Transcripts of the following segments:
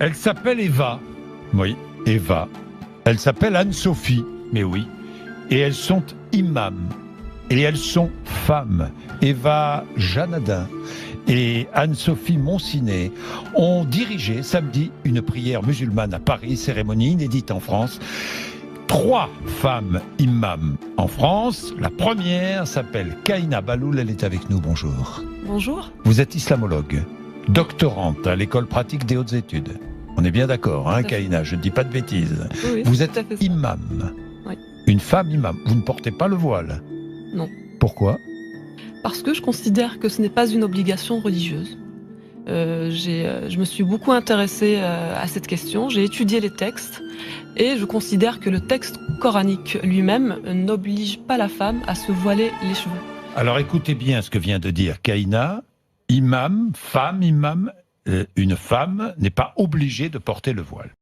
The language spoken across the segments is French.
Elle s'appelle Eva. Oui, Eva. Elle s'appelle Anne-Sophie. Mais oui. Et elles sont imams. Et elles sont femmes. Eva Janadin et Anne-Sophie Monsinet ont dirigé samedi une prière musulmane à Paris, cérémonie inédite en France. 3 femmes imams en France. La première s'appelle Kaina Baloul, elle est avec nous, bonjour. Bonjour. Vous êtes islamologue, doctorante à l'école pratique des hautes études. On est bien d'accord, hein, Kaina, je ne dis pas de bêtises. Oui, vous êtes imam, oui. Une femme imam. Vous ne portez pas le voile? Non. Pourquoi? Parce que je considère que ce n'est pas une obligation religieuse. Je me suis beaucoup intéressée à cette question, j'ai étudié les textes et je considère que le texte coranique lui-même n'oblige pas la femme à se voiler les cheveux. Alors écoutez bien ce que vient de dire Kaina. Imam, femme imam, une femme n'est pas obligée de porter le voile.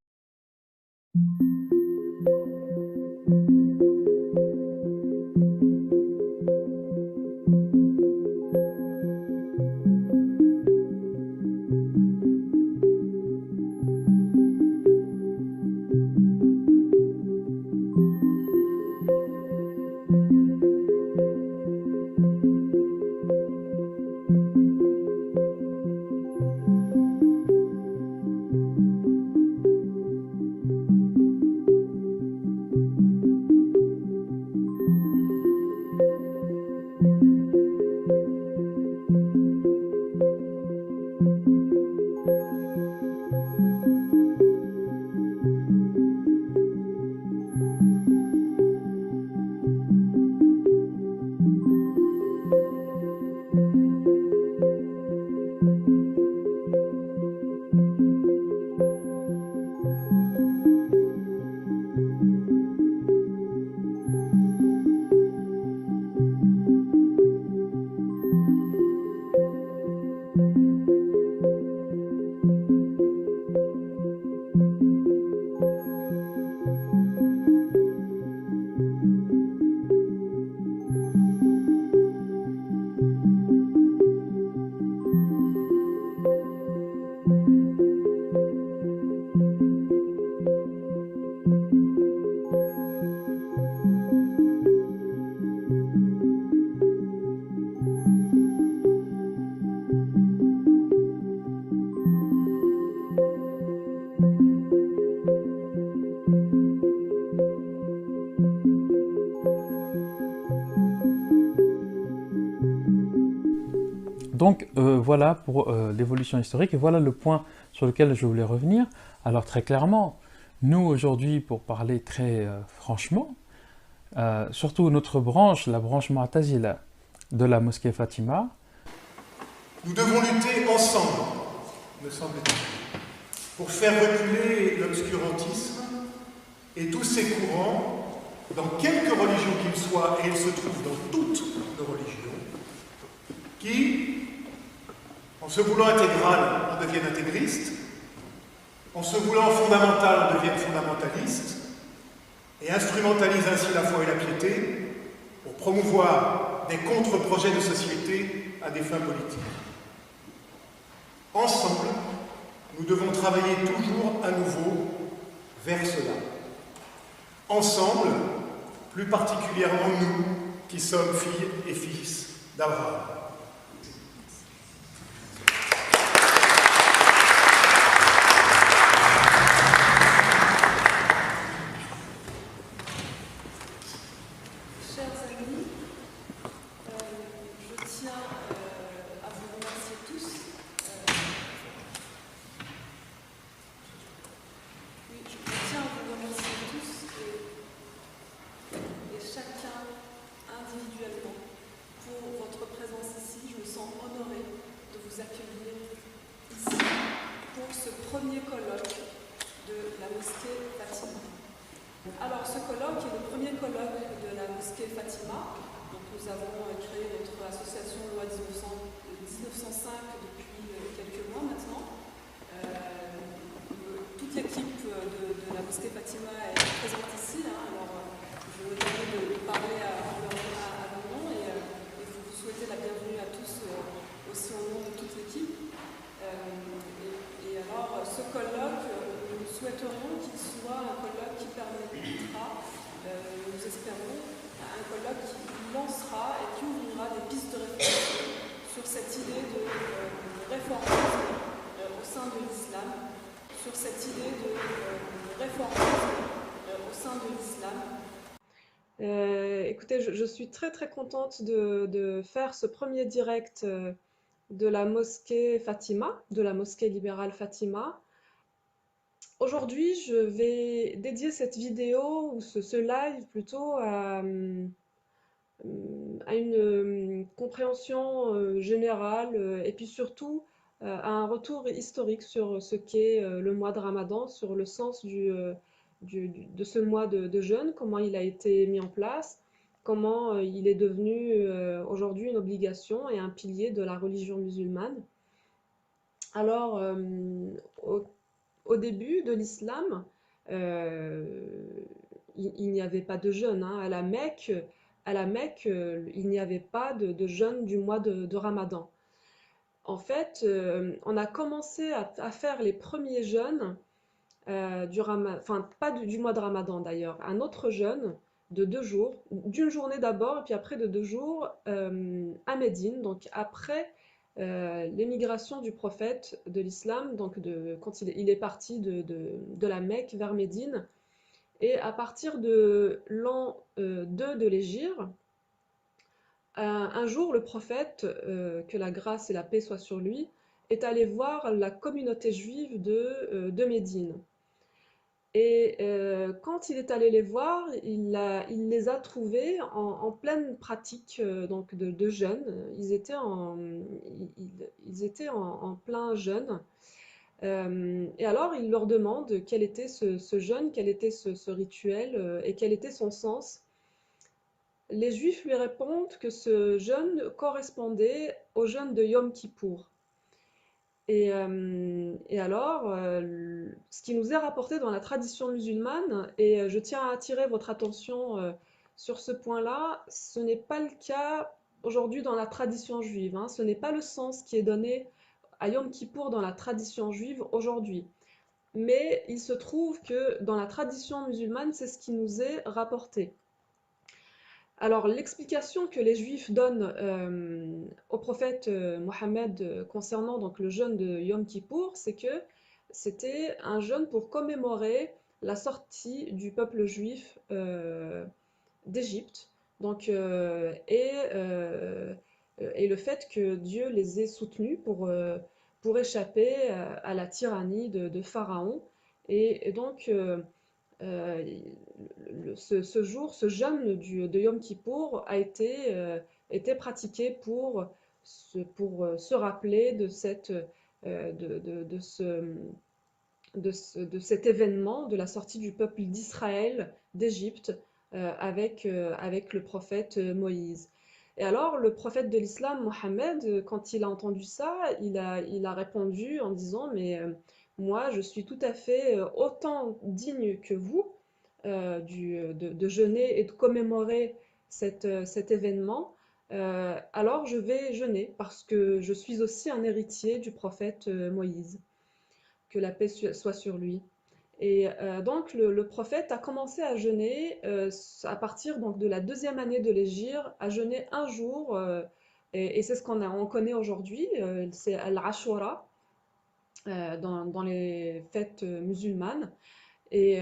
Donc voilà pour l'évolution historique et voilà le point sur lequel je voulais revenir. Alors très clairement, nous aujourd'hui, pour parler très franchement, surtout notre branche, la branche Mu'tazila de la mosquée Fatima, nous devons lutter ensemble, me semble-t-il, pour faire reculer l'obscurantisme et tous ces courants, dans quelque religion qu'ils soient, et ils se trouvent dans toutes nos religions, qui, en se voulant intégral, en deviennent intégristes, en se voulant fondamental, en deviennent fondamentalistes, et instrumentalisent ainsi la foi et la piété pour promouvoir des contre-projets de société à des fins politiques. Ensemble, nous devons travailler toujours à nouveau vers cela. Ensemble, plus particulièrement nous, qui sommes filles et fils d'Abraham. Premier colloque de la mosquée Fatima. Alors ce colloque est le premier colloque de la mosquée Fatima. Donc, nous avons créé notre association loi 1905 depuis quelques mois maintenant. Toute l'équipe de la mosquée Fatima est présente ici. Alors je me permets de parler à leur nom et vous souhaiter la bienvenue à tous aussi au nom de toute l'équipe. Et alors, ce colloque souhaiterions qu'il soit un colloque qui permettra, nous espérons, un colloque qui lancera et qui ouvrira des pistes de réflexion sur cette idée de réformisme au sein de l'islam, au sein de l'islam. Écoutez, je suis très très contente de faire ce premier direct de la mosquée Fatima, de la mosquée libérale Fatima. Aujourd'hui, je vais dédier cette vidéo, ou ce live plutôt, à une compréhension générale et puis surtout à un retour historique sur ce qu'est le mois de Ramadan, sur le sens de ce mois de jeûne, comment il a été mis en place, comment il est devenu aujourd'hui une obligation et un pilier de la religion musulmane. Alors, au début de l'islam, il n'y avait pas de jeûne, hein. À la Mecque, il n'y avait pas de jeûne du mois de Ramadan. En fait, on a commencé à faire les premiers jeûnes enfin pas du mois de Ramadan d'ailleurs, un autre jeûne de 2 jours, d'une journée d'abord et puis après de 2 jours à Médine, donc après l'émigration du prophète de l'islam, donc quand il est parti de la Mecque vers Médine, et à partir de l'an 2 de l'Hégire, un jour le prophète, que la grâce et la paix soient sur lui, est allé voir la communauté juive de Médine. Et quand il est allé les voir, il les a trouvés en pleine pratique donc de jeûne. Ils étaient en plein jeûne. Et alors, il leur demande quel était ce jeûne, quel était ce rituel et quel était son sens. Les Juifs lui répondent que ce jeûne correspondait au jeûne de Yom Kippour. Et alors, ce qui nous est rapporté dans la tradition musulmane, et je tiens à attirer votre attention sur ce point-là, ce n'est pas le cas aujourd'hui dans la tradition juive, hein. Ce n'est pas le sens qui est donné à Yom Kippour dans la tradition juive aujourd'hui. Mais il se trouve que dans la tradition musulmane, c'est ce qui nous est rapporté. Alors, l'explication que les Juifs donnent au prophète Mohammed concernant donc le jeûne de Yom Kippour, c'est que c'était un jeûne pour commémorer la sortie du peuple juif d'Égypte, donc, et le fait que Dieu les ait soutenus pour échapper à la tyrannie de Pharaon. Et donc, ce jour, ce jeûne de Yom Kippour a été pratiqué pour se rappeler de cet événement, de la sortie du peuple d'Israël d'Égypte avec le prophète Moïse. Et alors, le prophète de l'islam, Mohammed, quand il a entendu ça, il a répondu en disant, mais moi, je suis tout à fait autant digne que vous de jeûner et de commémorer cet événement. Alors, je vais jeûner parce que je suis aussi un héritier du prophète Moïse. Que la paix soit sur lui. Et donc le prophète a commencé à jeûner à partir donc, de la 2e année de l'Hégire, à jeûner un jour, et c'est ce on connaît aujourd'hui, c'est Al-Ashura dans les fêtes musulmanes. Et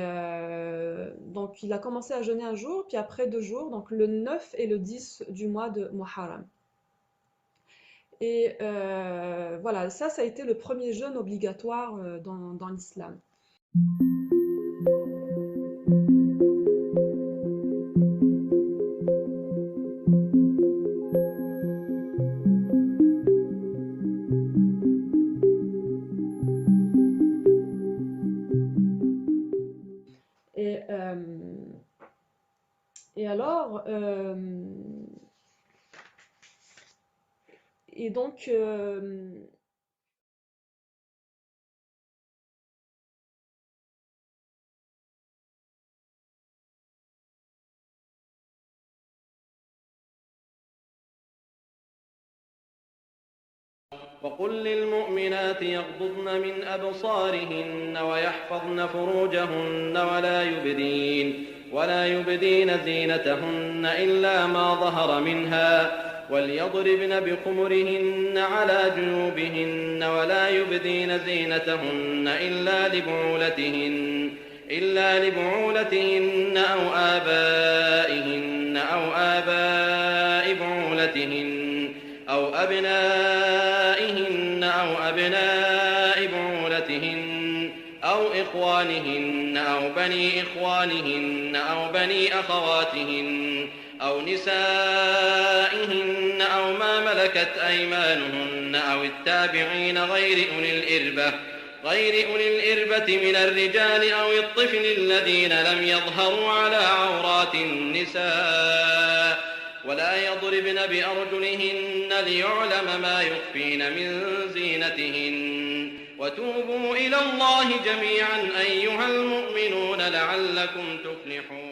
donc il a commencé à jeûner un jour, puis après 2 jours, donc le 9 et le 10 du mois de Muharram. Et voilà, ça a été le premier jeûne obligatoire dans l'islam. Et, et alors, et donc, وقل للمؤمنات يغضضن من أبصارهن ويحفظن فروجهن ولا يبدين زينتهن إلا ما ظهر منها وليضربن بخمرهن على جيوبهن ولا يبدين زينتهن إلا لبعولتهن أو آبائهن أو آباء بعولتهن أو أبنائهن أو أبناء بعولتهن أو إخوانهن أو بني إخوانهن أو بني أخواتهن أو نسائهن أو ما ملكت أيمانهن أو التابعين غير أولي الإربة من الرجال أو الطفل الذين لم يظهروا على عورات النساء ولا يضربن بأرجلهن ليعلم ما يخفين من زينتهن وتوبوا إلى الله جميعا أيها المؤمنون لعلكم تفلحون